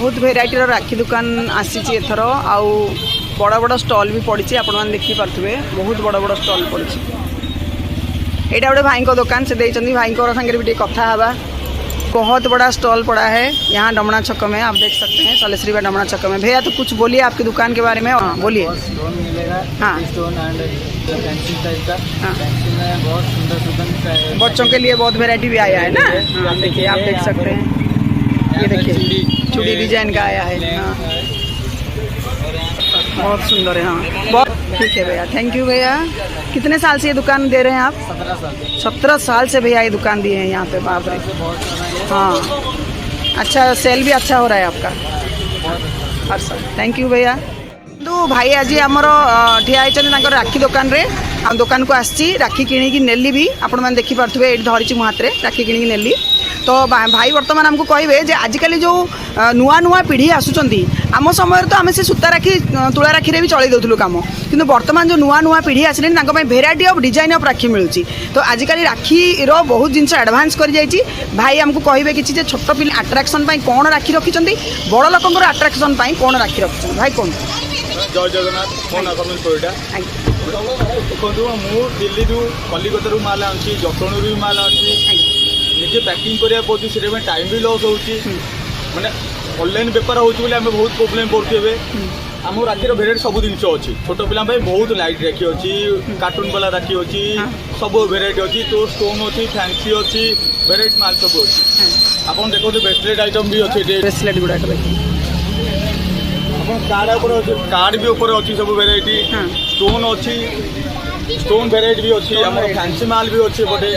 बहुत भेराइटी राखी दुकान आसी एथर आउ बड़ बड़ स्टल भी पड़ी आपण मैंने देखी पारे बहुत बड़ बड़ स्टल पड़ी। यहाँ गोटे भाई को दुकान से देती भाई को संगे भी कथा हवा। बहुत बड़ा स्टॉल पड़ा है यहाँ डमना छक में, आप देख सकते हैं सलेश्री व डमना छक में। भैया तो कुछ बोलिए आपकी दुकान के बारे में। हाँ बोलिए। स्टोन मिलेगा। हाँ स्टोन एंड पेंसिल टाइप का। हाँ पेंसिल में बहुत सुंदर सुंदर बच्चों के लिए बहुत वेराइटी भी आया है ना। हाँ देखिए आप देख सकते हैं, ये देखिए चूड़ी डिजाइन का आया है। हाँ बहुत सुंदर है। हाँ बहुत ठीक है भैया, थैंक यू भैया। कितने साल से ये दुकान दे रहे हैं आप? 17 साल। 17 साल से भैया ये दुकान दिए हैं यहाँ पे। बाप रे। हाँ अच्छा, सेल भी अच्छा हो रहा है आपका। अच्छा थैंक यू भैया। तो भाई आज आमर ठिया होती राखी दुकान रे दुकान को आसी राखी किणी नेली भी आपण मैंने देखिपे ये धरी मो हाथ में राखी किणी नेली। तो भाई बर्तमान आमको कहे जे आजिकल जो नुआ नुआ पीढ़ी आसुचंती आम समय तो आम से सूता राखी तुला राखी रे भी चलई दउथुलु काम, किंतु वर्तमान जो नुआ नुआ पीढ़ी आसिले भेराइटी ऑफ डिजाइन ऑफ राखी मिलूची। तो आजिकल राखी रो बहुत जिनस एडवांस कर जाइए। भाई आमको कहे कि छोट पिला अट्राक्शन कौन राखी रखिंट, बड़ लोक अट्राक्शन कौन राखी रखिंट भाई कौन? जय जगन्नाथ। मो ना कमिल परिडा देखो मु दिल्ली रु कलिकता रु माल आनी, जटणु भी माल आनी, निजे पैकिंग करिया पड़ुची से टाइम भी लॉस होची। माने ऑनलाइन बेपार होची बोले हमें बहुत प्रॉब्लम पड़ुची। एबे आम राखी भेराइटी सब जिनस अच्छी, छोट पिला बहुत लाइट राखी अच्छी, कार्टून वाला राखी अच्छी, सब भेराइटी अच्छी। तो स्टोन अच्छी, फैंसी अच्छी, भेराइटी माल सब अच्छी। आप देखो ब्रेसलेट आइटम भी अच्छी, ब्रेसलेट गुड़ा कार्ड भी ऊपर अच्छी सब भेराइटी। स्टोन अच्छी, स्टोन भेराइटी भी अच्छी, फैंसी माल भी अच्छी। बटे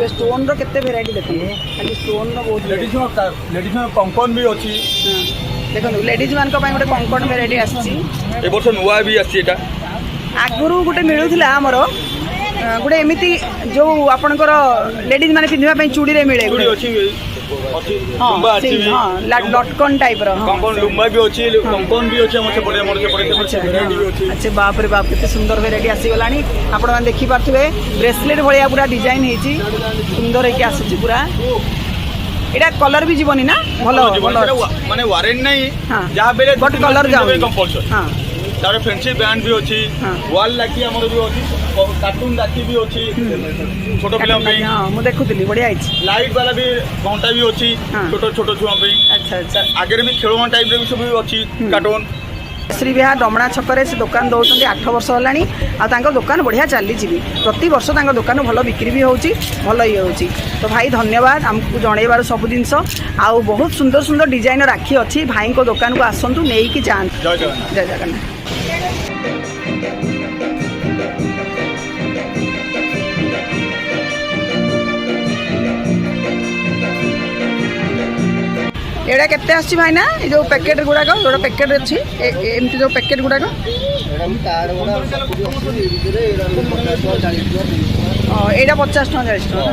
स्टोन रो केते भेराइटी देखिए, खाली स्टोन रो बहुत लेडीज में कंकन भी अच्छी। देखो लेडीज मान गोटे कंकन भेराइटी आसी ए वर्ष नुआ भी आसी। एटा आगुरु गोटे मिलुथिला हमरो गोटे एमिति जो आपनकर लेडीज माने पिंधिबा चूड़ी रे मिले चूड़ी अच्छी अच्छी, लुम्बा अच्छी भी। लटकन टाइप रो कंकन लुम्बा भी अच्छी, कंकन भी अच्छी। हमसे पड़े भेराइटी भी अच्छी। अच्छा बाप रे बाप केते सुंदर भेराइटी आसी गलानी। आपण माने देखि पारथुबे ब्रेसलेट भलिया पूरा डिजाइन हेची, सुंदर हेकी आसी पूरा। एटा कलर भी जीवनी ना भलो माने वारंटी नहीं। हां जहां बेले बट कलर जाउ कंपलसरी। हां तारे फैंसी बैंड भी अच्छी, वॉल राखी हमर भी अच्छी, कार्टून राखी भी अच्छी छोट पिला पे। हां मु देखुतली बढ़िया आइछ। लाइट वाला भी घंटा भी अच्छी छोट छोट छुआ पे। अच्छा अच्छा आगे भी खेलना टाइप रे भी सब अच्छी कार्टून। श्री विहा डमना छकरे से दुकान दौरान 8 वर्ष होलानी। आ दुकान बढ़िया चली प्रति वर्ष दुकान भल बिक्री भी होची, भल ये होची। तो भाई धन्यवाद आमको जनइबार सब जिनस। आउ बहुत सुंदर सुंदर डिजाइन राखी अच्छी। भाई को दुकान को आसतु नहीं कि जातु। जय जगन्नाथ। जय जगन्नाथ। एड़ा केते आछि भाई ना ये जो पैकेट गुड़ाक जो पैकेट अच्छी एमती जो पैकेट गुड़ाक यहाँ 50 टका 40 टका।